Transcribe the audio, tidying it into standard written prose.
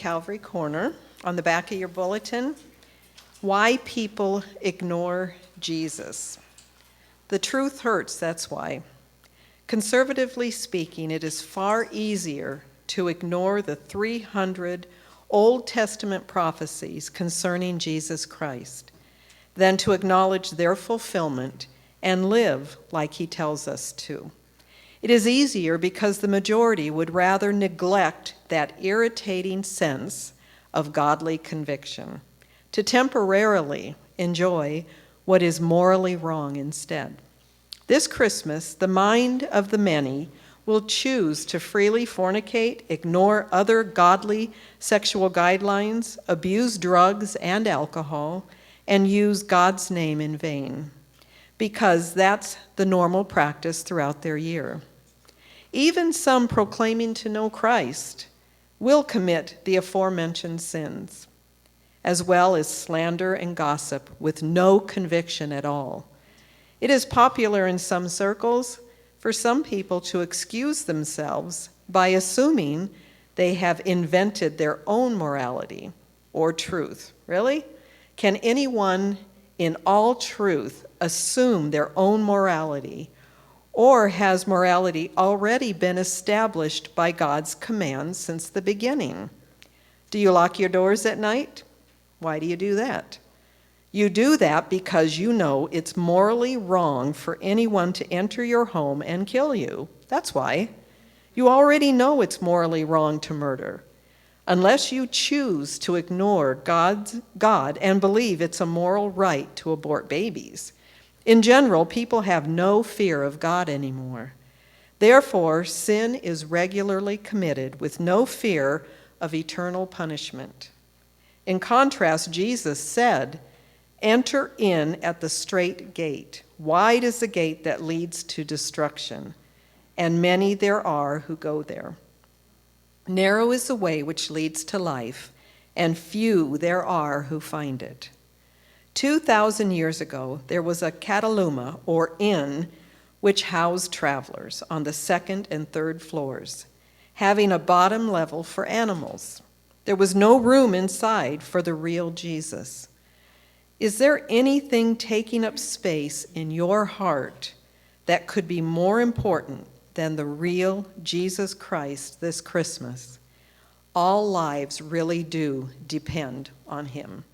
Calvary Corner. On the back of your bulletin, why people ignore Jesus. The truth hurts, that's why. Conservatively speaking, it is far easier to ignore the 300 Old Testament prophecies concerning Jesus Christ than to acknowledge their fulfillment and live like he tells us to. It is easier because the majority would rather neglect that irritating sense of godly conviction to temporarily enjoy what is morally wrong instead. This Christmas, the mind of the many will choose to freely fornicate, ignore other godly sexual guidelines, abuse drugs and alcohol, and use God's name in vain, because that's the normal practice throughout their year. Even some proclaiming to know Christ will commit the aforementioned sins, as well as slander and gossip with no conviction at all. It is popular in some circles for some people to excuse themselves by assuming they have invented their own morality or truth. Really? Can anyone in all truth assume their own morality? Or has morality already been established by God's command since the beginning? Do you lock your doors at night? Why do you do that? You do that because you know it's morally wrong for anyone to enter your home and kill you. That's why. You already know it's morally wrong to murder, unless you choose to ignore God and believe it's a moral right to abort babies. In general, people have no fear of God anymore. Therefore, sin is regularly committed with no fear of eternal punishment. In contrast, Jesus said, "Enter in at the strait gate. Wide is the gate that leads to destruction, and many there are who go there. Narrow is the way which leads to life, and few there are who find it." 2,000 years ago, there was a cataluma, or inn, which housed travelers on the second and third floors, having a bottom level for animals. There was no room inside for the real Jesus. Is there anything taking up space in your heart that could be more important than the real Jesus Christ this Christmas? All lives really do depend on him.